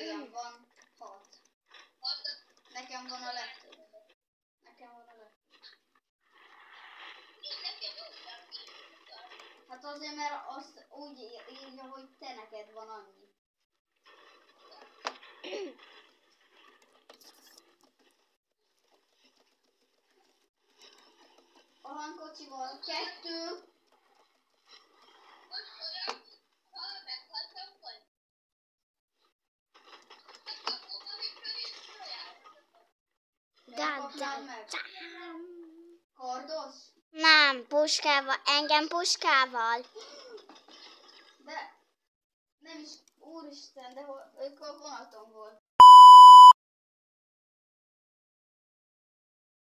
Igen, van 6. Nekem van a legtöbb. Hát azért, mert azt úgy írja, hogy te neked van annyi. A hangkocsival 2. Kardos? Nem, puskával, engem puskával. De nem is, úristen, de ők a vonaton voltak.